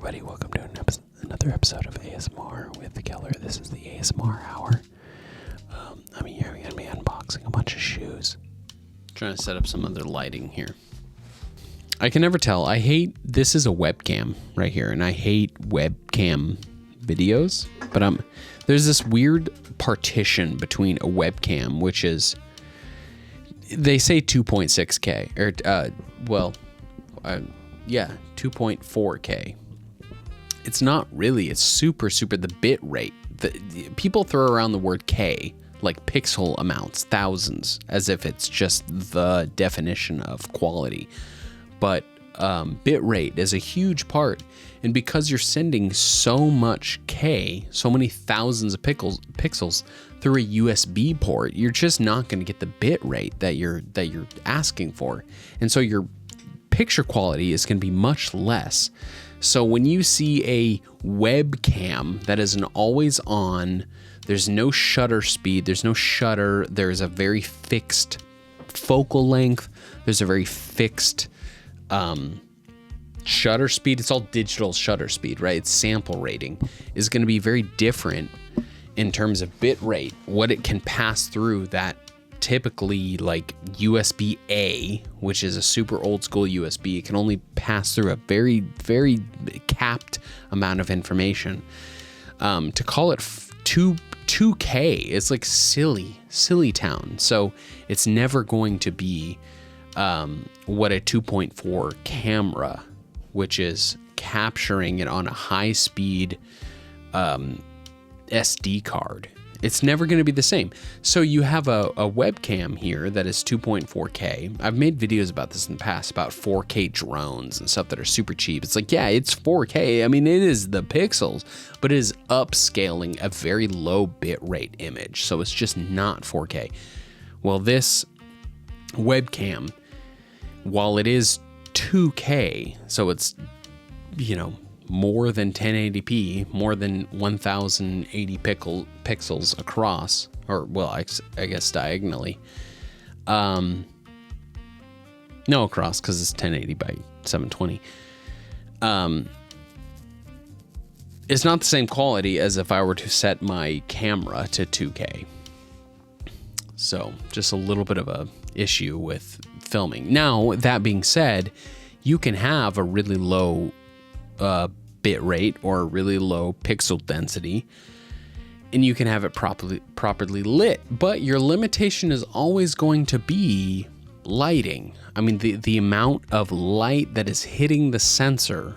everybody. Welcome to another episode of ASMR with Keller. This is the ASMR hour. You're going to be unboxing a bunch of shoes. Trying to set up some other lighting here. I can never tell. This is a webcam right here, and I hate webcam videos. But there's this weird partition between a webcam, which is, they say 2.6K, or, 2.4K. It's not really. It's super, the bit rate. People throw around the word K like pixel amounts, thousands, as if it's just the definition of quality. But bit rate is a huge part. And because you're sending so much K, so many thousands of pixels through a USB port, you're just not going to get the bit rate that you're asking for. And so your picture quality is going to be much less. So when you see a webcam that is an always on, there's no shutter speed, there's no shutter, there's a very fixed focal length, there's a very fixed shutter speed. It's all digital shutter speed, right? It's sample rating is going to be very different in terms of bit rate, what it can pass through that typically like USB-A, which is a super old school USB. It can only pass through a very, very capped amount of information. To call it 2K is like silly town. So it's never going to be what a 2.4 camera, which is capturing it on a high speed SD card. It's never going to be the same. So you have a webcam here that is 2.4K. I've made videos about this in the past, about 4K drones and stuff that are super cheap. It's like, yeah, it's 4K. I mean, it is the pixels, but it is upscaling a very low bit rate image. So it's just not 4K. Well, this webcam, while it is 2K, so it's, more than 1080p, more than 1080 pixels across, or I guess diagonally. No, across, because it's 1080 by 720. It's not the same quality as if I were to set my camera to 2K. So just a little bit of a issue with filming. Now, that being said, you can have a really low bit rate or a really low pixel density, and you can have it properly lit, but your limitation is always going to be lighting. I mean, the amount of light that is hitting the sensor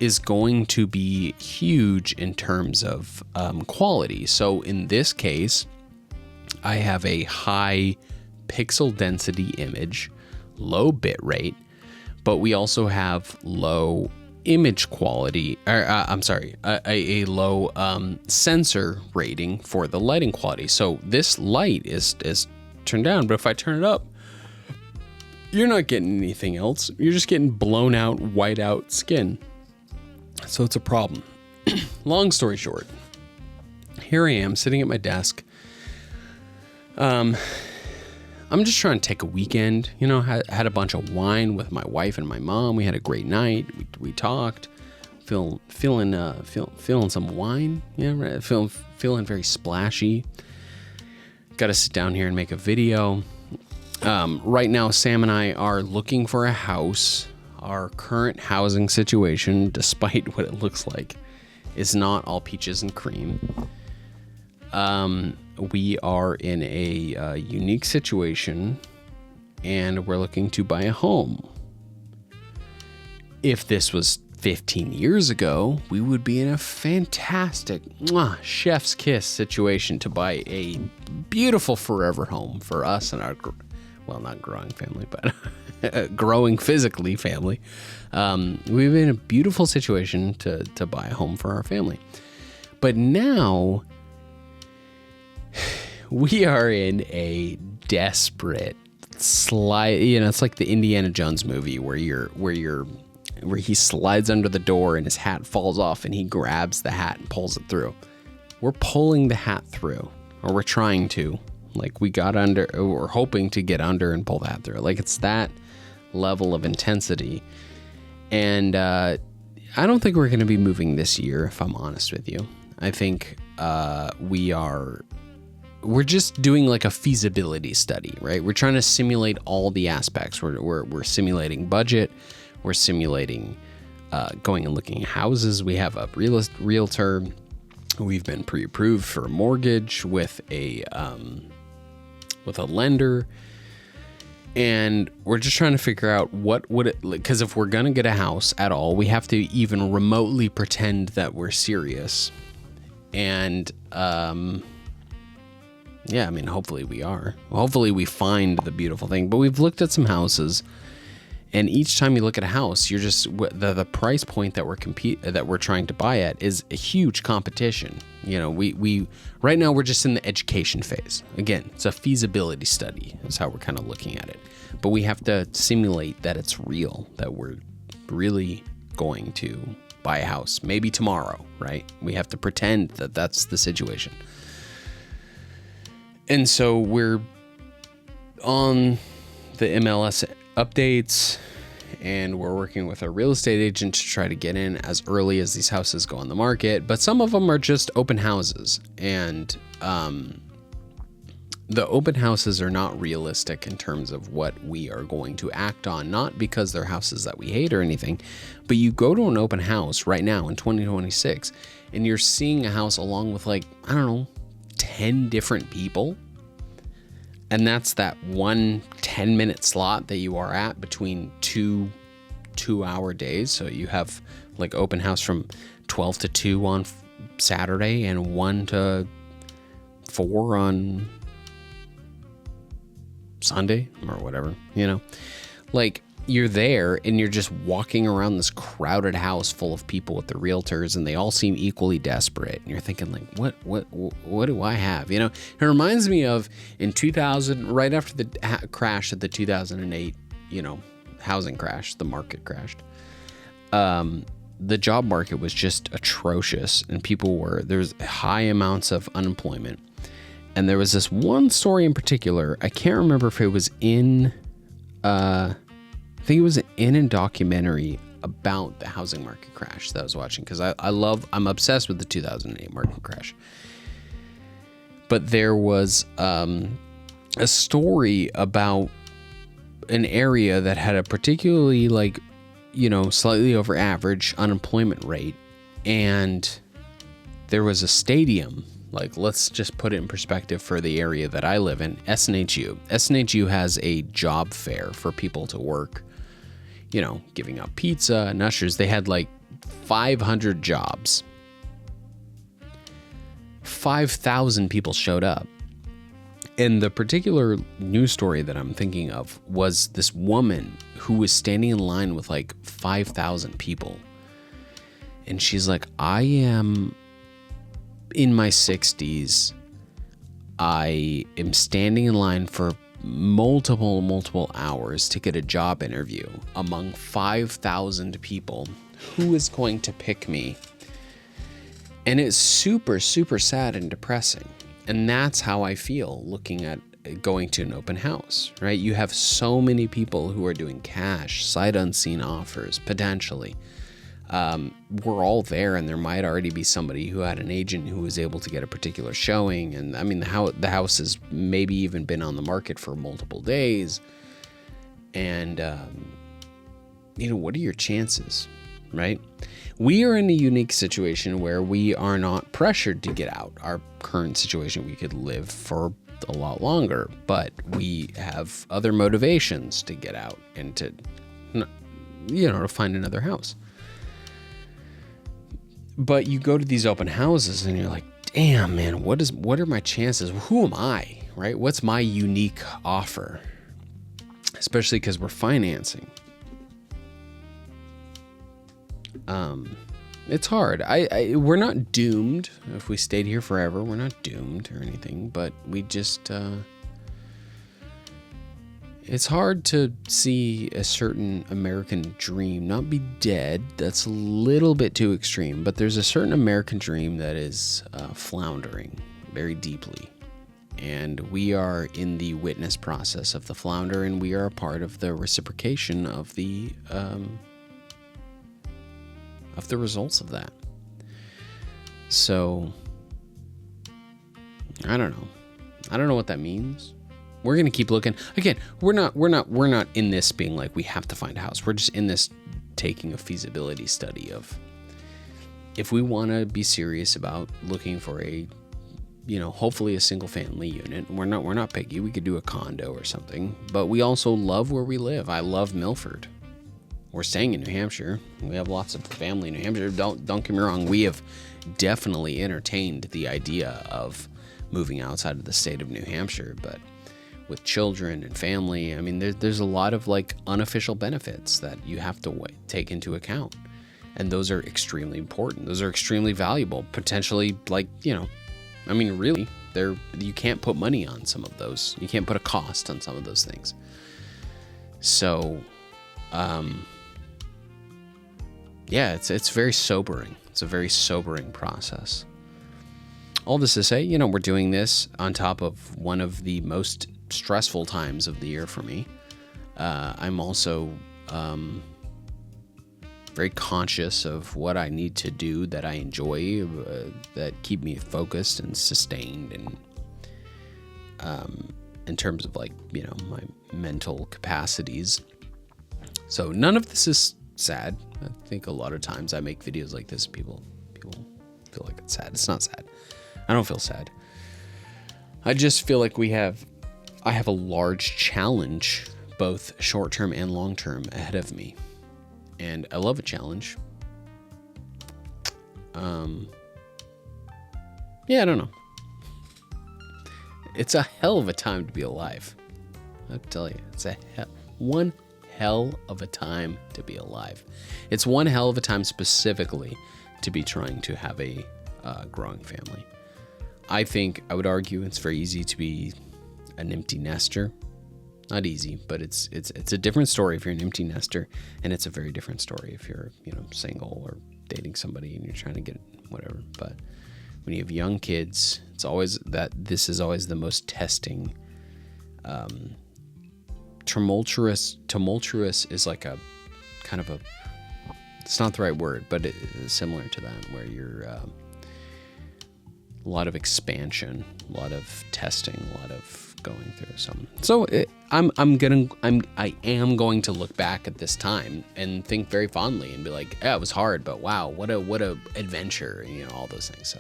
is going to be huge in terms of quality. So in this case, I have a high pixel density image, low bit rate, but we also have low image quality, a low sensor rating for the lighting quality. So this light is turned down, but if I turn it up, you're not getting anything else. You're just getting blown out, white out skin. So it's a problem. Long story short, here I am sitting at my desk. I'm just trying to take a weekend, had a bunch of wine with my wife and my mom. We had a great night. We talked, feeling some wine. Yeah, feeling very splashy. Got to sit down here and make a video. Right now, Sam and I are looking for a house. Our current housing situation, despite what it looks like, is not all peaches and cream. We are in a unique situation, and we're looking to buy a home. If this was 15 years ago, we would be in a fantastic chef's kiss situation to buy a beautiful forever home for us and our, not growing family, but growing physically family. We've been in a beautiful situation to buy a home for our family. But now we are in a desperate slide. It's like the Indiana Jones movie where he slides under the door and his hat falls off and he grabs the hat and pulls it through. We're pulling the hat through, or we're trying to. Like, we got under, or we're hoping to get under and pull that through. Like, it's that level of intensity. And I don't think we're going to be moving this year, if I'm honest with you. I think we're just doing like a feasibility study, right? We're trying to simulate all the aspects. We're simulating budget. We're simulating going and looking at houses. We have a realtor. We've been pre-approved for a mortgage with a lender. And we're just trying to figure out what would it, because if we're going to get a house at all, we have to even remotely pretend that we're serious. And, yeah, I mean, hopefully we are. Hopefully we find the beautiful thing. But we've looked at some houses, and each time you look at a house, you're just the price point that we're trying to buy at is a huge competition. You know, we right now we're just in the education phase. Again, it's a feasibility study. Is how we're kind of looking at it. But we have to simulate that it's real, that we're really going to buy a house, maybe tomorrow, right? We have to pretend that that's the situation. And so we're on the MLS updates, and we're working with a real estate agent to try to get in as early as these houses go on the market. But some of them are just open houses, and the open houses are not realistic in terms of what we are going to act on, not because they're houses that we hate or anything, but you go to an open house right now in 2026 and you're seeing a house along with, like, I don't know, 10 different people. And that's that 1 10-minute slot that you are at between two 2-hour days. So you have like open house from 12 to 2 on Saturday and 1 to 4 on Sunday or whatever, you know, like you're there and you're just walking around this crowded house full of people with the realtors, and they all seem equally desperate. And you're thinking, like, what do I have? You know, it reminds me of in 2000, right after the crash of the 2008, you know, housing crash, the market crashed. The job market was just atrocious, and there's high amounts of unemployment. And there was this one story in particular. I can't remember if it was in, I think it was in a documentary about the housing market crash that I was watching, because I'm obsessed with the 2008 market crash. But there was a story about an area that had a particularly, like, you know, slightly over average unemployment rate. And there was a stadium. Like, let's just put it in perspective for the area that I live in, SNHU. SNHU has a job fair for people to work, you know, giving out pizza and ushers. They had like 500 jobs. 5,000 people showed up. And the particular news story that I'm thinking of was this woman who was standing in line with like 5,000 people. And she's like, I am in my 60s. I am standing in line for multiple hours to get a job interview among 5,000 people. Who is going to pick me? And it's super, super sad and depressing. And that's how I feel looking at going to an open house, right? You have so many people who are doing cash, sight unseen offers, potentially. We're all there, and there might already be somebody who had an agent who was able to get a particular showing. And I mean, the house has maybe even been on the market for multiple days. And, you know, what are your chances, right? We are in a unique situation where we are not pressured to get out. Our current situation, we could live for a lot longer, but we have other motivations to get out and to, you know, to find another house. But you go to these open houses and you're like, damn, man, what are my chances? Who am I, right? What's my unique offer? Especially because we're financing. It's hard. We're not doomed. If we stayed here forever, we're not doomed or anything, but we just, it's hard to see a certain American dream not be dead. That's a little bit too extreme, but there's a certain American dream that is floundering very deeply. And we are in the witness process of the flounder, and we are a part of the reciprocation of the of the results of that. So I don't know what that means. We're going to keep looking. Again, we're not in this being like we have to find a house. We're just in this taking a feasibility study of if we want to be serious about looking for a, hopefully a single family unit. We're not picky. We could do a condo or something, but we also love where we live. I love Milford. We're staying in New Hampshire. We have lots of family in New Hampshire. Don't get me wrong. We have definitely entertained the idea of moving outside of the state of New Hampshire, but with children and family, I mean, there's a lot of like unofficial benefits that you have to take into account. And those are extremely important. Those are extremely valuable, potentially really, you can't put money on some of those. You can't put a cost on some of those things. So, it's very sobering. It's a very sobering process. All this to say, we're doing this on top of one of the most stressful times of the year for me. I'm also very conscious of what I need to do that I enjoy, that keep me focused and sustained, and in terms of like, my mental capacities. So none of this is sad. I think a lot of times I make videos like this, people feel like it's sad. It's not sad. I don't feel sad. I just feel like I have a large challenge, both short-term and long-term, ahead of me. And I love a challenge. I don't know. It's a hell of a time to be alive. I'll tell you, it's one hell of a time to be alive. It's one hell of a time specifically to be trying to have a growing family. I would argue it's very easy to be an empty nester. Not easy, but it's a different story if you're an empty nester, and it's a very different story if you're, single or dating somebody and you're trying to get whatever. But when you have young kids, this is always the most testing. Tumultuous is like a kind of it's not the right word, but it is similar to that, where you're a lot of expansion, a lot of testing, a lot of going through something. So I am going to look back at this time and think very fondly and be like, yeah, it was hard, but wow, what a adventure, all those things. So,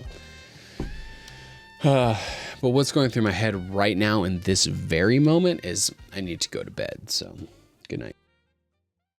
but what's going through my head right now in this very moment is I need to go to bed. So good night.